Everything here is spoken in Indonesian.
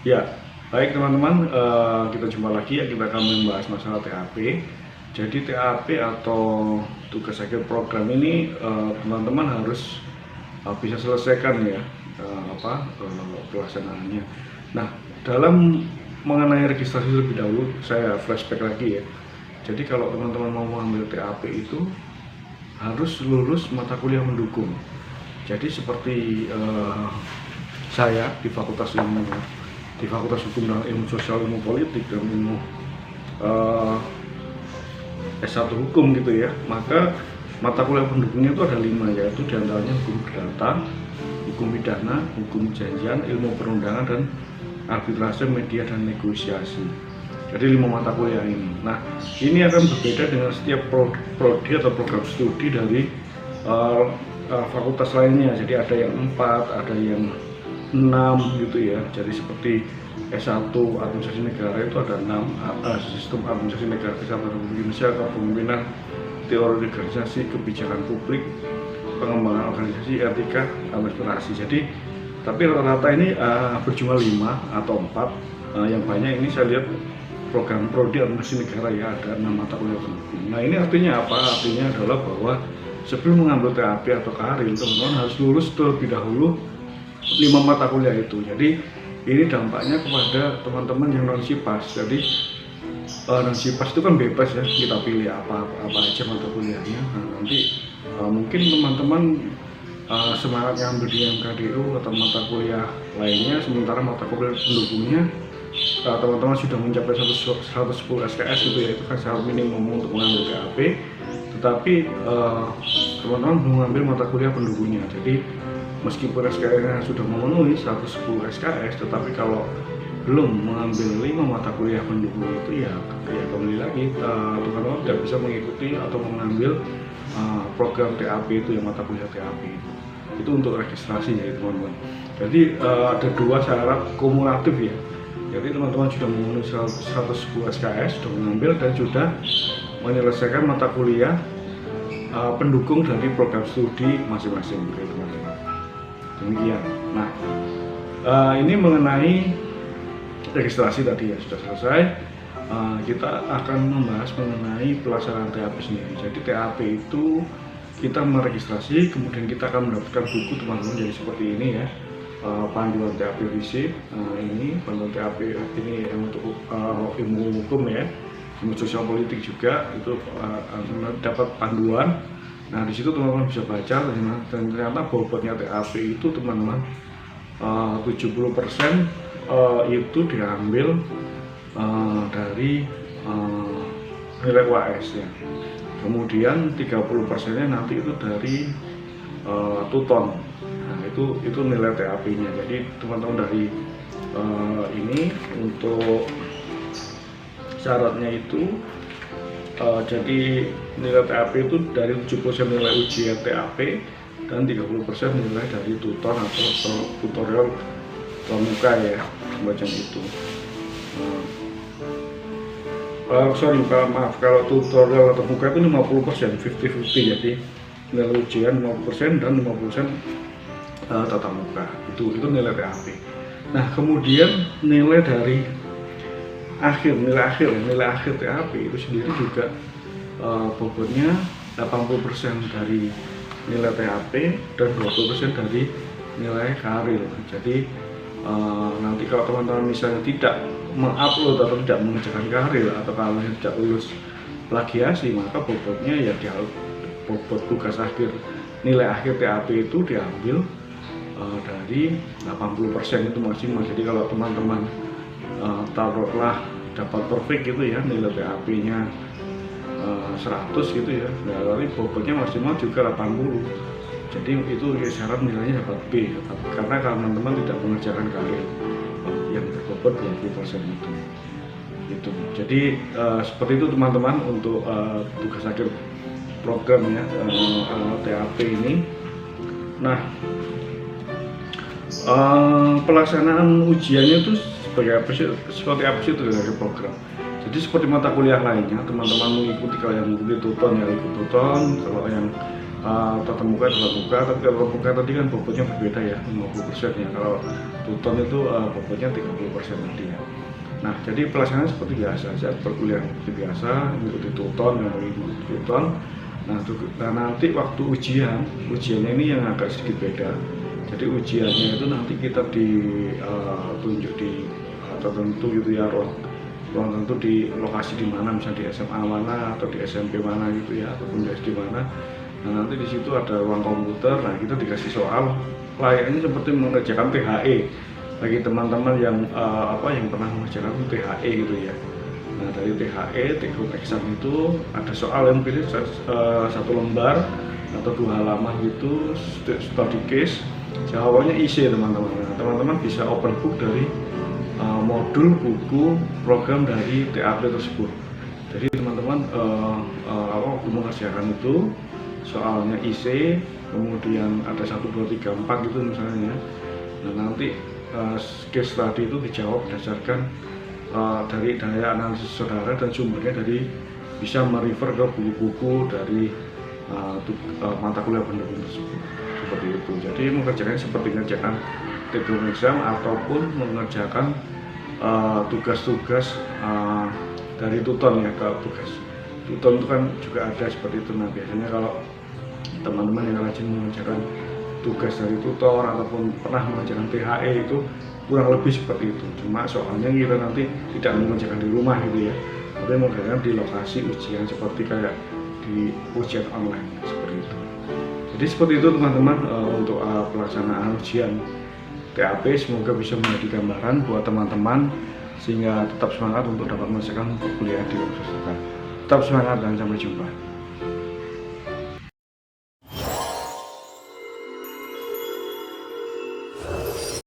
Ya, baik teman-teman, kita jumpa lagi ya, kita akan membahas masalah TAP. Jadi TAP atau tugas akhir program ini teman-teman harus bisa selesaikan ya pelaksanaannya. Nah, dalam mengenai registrasi lebih dahulu, saya flashback lagi ya. Jadi kalau teman-teman mau mengambil TAP itu harus lulus mata kuliah mendukung. Jadi seperti saya di Fakultas Hukum dan Ilmu Sosial, Ilmu Politik dan Ilmu S1 Hukum gitu ya, maka mata kuliah pendukungnya itu ada 5, yaitu diantaranya Hukum Perdata, Hukum Pidana, Hukum Janjian, Ilmu Perundangan, dan Arbitrase, Media, dan Negosiasi. Jadi 5 mata kuliah ini. Nah, ini akan berbeda dengan setiap prodi atau program studi dari fakultas lainnya. Jadi ada yang 4, ada yang 6 gitu ya. Jadi seperti S1 Administrasi Negara itu ada 6, Sistem Administrasi Negara Kesatuan Republik Indonesia, Kepemimpinan, Teori Organisasi, Kebijakan Publik, Pengembangan Organisasi, Etika, Administrasi. Jadi tapi rata-rata ini berjumlah 5 atau 4. Yang banyak ini saya lihat program prodi administrasi negara ya, ada 6 mata kuliah pendukung. Nah, ini artinya apa? Artinya adalah bahwa sebelum mengambil TAP atau karir, teman-teman harus lulus terlebih dahulu 5 mata kuliah itu. Jadi ini dampaknya kepada teman-teman yang non SIPAS. Jadi non SIPAS itu kan bebas ya, kita pilih apa aja mata kuliahnya. Nah, nanti mungkin teman-teman semangat ngambil di MKDU atau mata kuliah lainnya, sementara mata kuliah pendukungnya teman-teman sudah mencapai 110 SKS gitu ya, itu kan syarat minimum untuk mengambil TAP. Tetapi teman-teman belum mengambil mata kuliah pendukungnya. Jadi meskipun SKS-nya sudah memenuhi 110 SKS, tetapi kalau belum mengambil 5 mata kuliah pendukung itu ya kembali lagi teman-teman tidak bisa mengikuti atau mengambil program TAP itu, yang mata kuliah TAP itu untuk registrasi ya teman-teman. Jadi ada 2 syarat kumulatif ya. Jadi teman-teman sudah memenuhi 110 SKS, sudah mengambil dan sudah menyelesaikan mata kuliah pendukung dari program studi masing-masing, teman-teman. Demikian. Nah, ini mengenai registrasi tadi ya sudah selesai. Kita akan membahas mengenai pelaksanaan TAP sendiri. Jadi TAP itu kita meregistrasi, kemudian kita akan mendapatkan buku teman-teman, jadi seperti ini ya. Panduan TAP fisik, ini panduan TAP ini untuk ilmu hukum ya, ilmu sosial politik juga itu dapat panduan. Nah, di situ teman-teman bisa baca dan ternyata bobotnya TAP itu teman-teman 70% itu diambil dari nilai UAS ya. Kemudian 30%-nya nanti itu dari tuton. Nah, itu nilai TAP-nya. Jadi teman-teman dari ini untuk syaratnya itu jadi nilai TAP itu dari 70% nilai ujian TAP dan 30% nilai dari tutor atau tutorial pramuka ya, semacam itu. Maaf, kalau tutorial atau muka itu 50%, 50-50, jadi nilai ujian 50% dan 50% tatap muka. Itu nilai TAP. Nah, kemudian nilai dari nilai akhir TAP itu sendiri juga bobotnya 80% dari nilai TAP dan 20% dari nilai karir. Jadi nanti kalau teman-teman misalnya tidak mengupload atau tidak mengerjakan karir atau kalau tidak lulus plagiasi, maka bobotnya ya bobot tugas akhir, nilai akhir TAP itu diambil dari 80% itu maksimal. Jadi kalau teman-teman taruhlah dapat perfect gitu ya, nilai TAP-nya 100 gitu ya, dari bobotnya maksimal juga 80. Jadi itu syarat nilainya dapat B, karena kalau teman-teman tidak mengerjakan karir yang berbobot 20% itu. Jadi seperti itu teman-teman untuk tugas akhir program ya, TAP ini. Nah, pelaksanaan ujiannya itu seperti apa sih dari program. Jadi seperti mata kuliah lainnya, teman-teman mengikuti, kalau yang mengikuti tuton ya ikut tuton, kalau yang tatap muka, tapi kalau tatap muka tadi kan bobotnya berbeda ya, 50% ya. Kalau tuton itu bobotnya 30% tadi ya. Nah, jadi pelaksanaan seperti biasa, saya berkuliah seperti biasa, mengikuti tuton, yang mengikuti tuton. Nah, nanti waktu ujiannya ini yang agak sedikit beda. Jadi ujiannya itu nanti kita ditunjuk di tertentu gitu ya, ruang tentu di lokasi di mana, misalnya di SMA mana atau di SMP mana gitu ya, ataupun di SD mana. Nah, nanti di situ ada ruang komputer. Nah, kita dikasih soal layaknya seperti mengerjakan THE bagi teman-teman yang yang pernah mengerjakan THE gitu ya. Nah, dari THE, take home exam itu ada soal yang pilih satu lembar atau 2 halaman gitu, study case, jawabannya isi teman-teman. Nah, teman-teman bisa open book dari modul buku program dari TAP tersebut. Jadi teman-teman waktu mengerjakan itu soalnya IC, kemudian ada 1, 2, 3, 4 gitu misalnya. Nah, nanti case study itu dijawab berdasarkan dari daya analisis saudara dan sumbernya dari bisa merefer ke buku-buku dari mata kuliah pendukung tersebut. Seperti itu. Jadi mengerjakan seperti mengerjakan take home exam ataupun mengerjakan tugas-tugas dari tuton ya. Kalau tugas tuton itu kan juga ada seperti itu. Nah, biasanya kalau teman-teman yang rajin mengerjakan tugas dari tutor ataupun pernah mengerjakan THE itu kurang lebih seperti itu. Cuma soalnya kita nanti tidak mengerjakan di rumah gitu ya, tapi mengerjakan di lokasi ujian seperti kayak di ujian online seperti itu. Jadi seperti itu teman-teman untuk pelaksanaan ujian TAP. Semoga bisa menjadi gambaran buat teman-teman sehingga tetap semangat untuk dapat menyelesaikan kuliah di Universitas. Tetap semangat dan sampai jumpa.